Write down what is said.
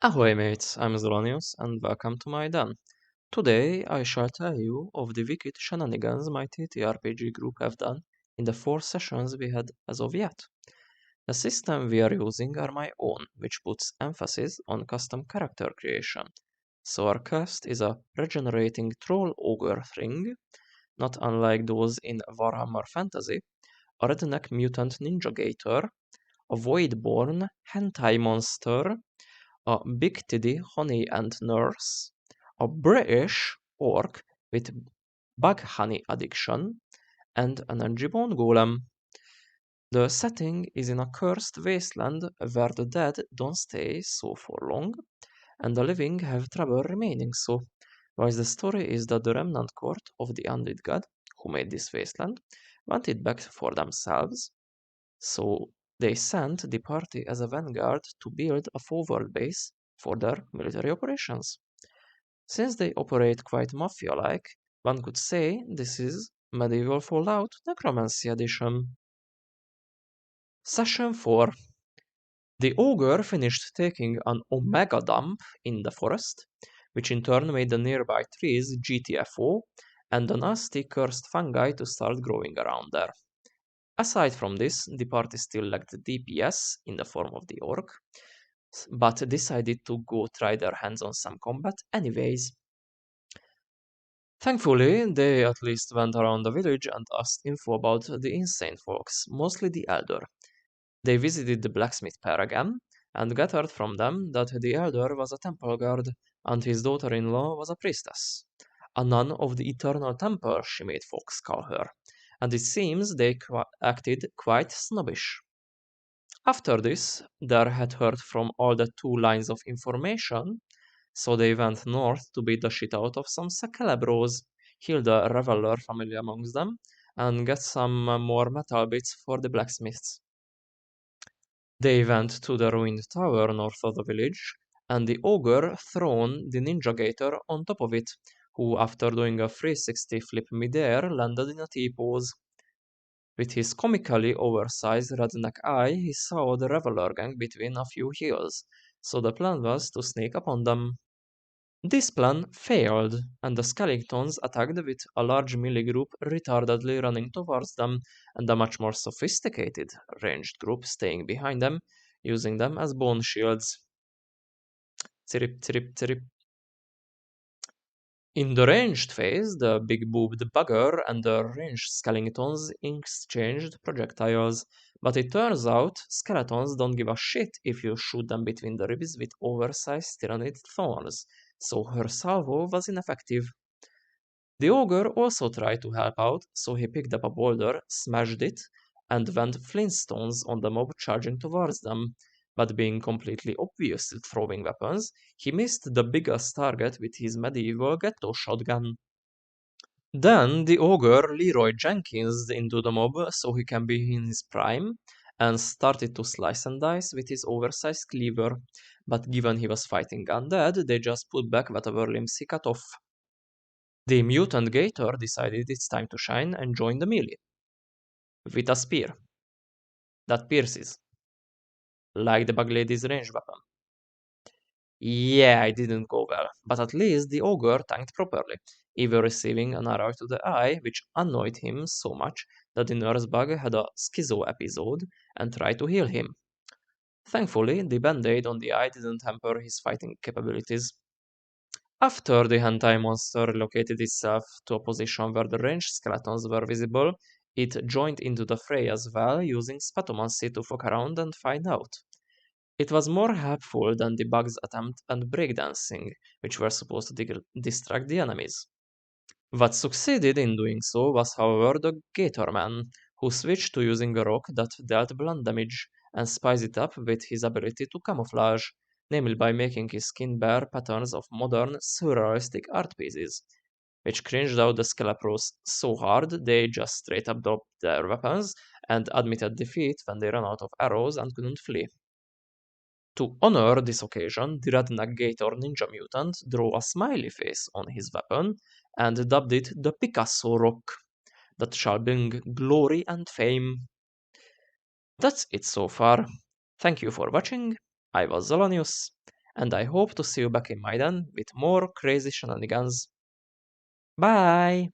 Ahoy mates, I'm Zolonius and welcome to my den. Today I shall tell you of the wicked shenanigans my TTRPG group have done in the 4 sessions we had as of yet. The system we are using are my own, which puts emphasis on custom character creation. So our cast is a regenerating troll ogre thing, not unlike those in Warhammer Fantasy, a redneck mutant ninja gator, a voidborn hentai monster, a big titty honey and nurse, a British orc with bug honey addiction, and an Angibone golem. The setting is in a cursed wasteland where the dead don't stay so for long, and the living have trouble remaining so. Whilst the story is that the remnant court of the undead god, who made this wasteland, want it back for themselves, so they sent the party as a vanguard to build a forward base for their military operations. Since they operate quite mafia-like, one could say this is Medieval Fallout Necromancy Edition. Session 4. The ogre finished taking an omega dump in the forest, which in turn made the nearby trees GTFO and the nasty cursed fungi to start growing around there. Aside from this, the party still lacked DPS in the form of the orc, but decided to go try their hands on some combat anyways. Thankfully, they at least went around the village and asked info about the insane folks, mostly the elder. They visited the blacksmith pair again, and gathered from them that the elder was a temple guard, and his daughter-in-law was a priestess. A nun of the eternal temple, she made folks call her, and it seems they acted quite snobbish. After this, Dar had heard from all the 2 lines of information, so they went north to beat the shit out of some Sakelabros, heal the reveler family amongst them, and get some more metal bits for the blacksmiths. They went to the ruined tower north of the village, and the ogre thrown the ninja gator on top of it, who after doing a 360 flip midair landed in a T-pose. With his comically oversized redneck eye, he saw the reveler gang between a few hills, so the plan was to sneak upon them. This plan failed, and the skeletons attacked with a large melee group retardedly running towards them, and a much more sophisticated ranged group staying behind them, using them as bone shields. Tsirip, tsirip, tsirip. In the ranged phase, the big-boobed bugger and the ranged skeletons exchanged projectiles, but it turns out skeletons don't give a shit if you shoot them between the ribs with oversized tyrannid thorns, so her salvo was ineffective. The ogre also tried to help out, so he picked up a boulder, smashed it, and went flintstones on the mob charging towards them, but being completely obvious at throwing weapons, he missed the biggest target with his medieval ghetto shotgun. Then the ogre Leroy Jenkins into the mob so he can be in his prime, and started to slice and dice with his oversized cleaver, but given he was fighting undead, they just put back whatever limbs he cut off. The mutant gator decided it's time to shine and join the melee. With a spear that pierces, like the bug lady's ranged weapon. Yeah, it didn't go well, but at least the ogre tanked properly, even receiving an arrow to the eye, which annoyed him so much that the nurse bug had a schizo episode and tried to heal him. Thankfully, the band-aid on the eye didn't hamper his fighting capabilities. After the hentai monster relocated itself to a position where the ranged skeletons were visible, it joined into the fray as well, using spatomancy to fuck around and find out. It was more helpful than the bug's attempt at breakdancing, which were supposed to distract the enemies. What succeeded in doing so was, however, the Gatorman, who switched to using a rock that dealt blunt damage and spiced it up with his ability to camouflage, namely by making his skin bear patterns of modern, surrealistic art pieces, which cringed out the Skelepros so hard they just straight up dropped their weapons and admitted defeat when they ran out of arrows and couldn't flee. To honor this occasion, the Redneck Gator Ninja Mutant drew a smiley face on his weapon and dubbed it the Picasso Rock, that shall bring glory and fame. That's it so far. Thank you for watching. I was Zolonius, and I hope to see you back in Maiden with more crazy shenanigans. Bye!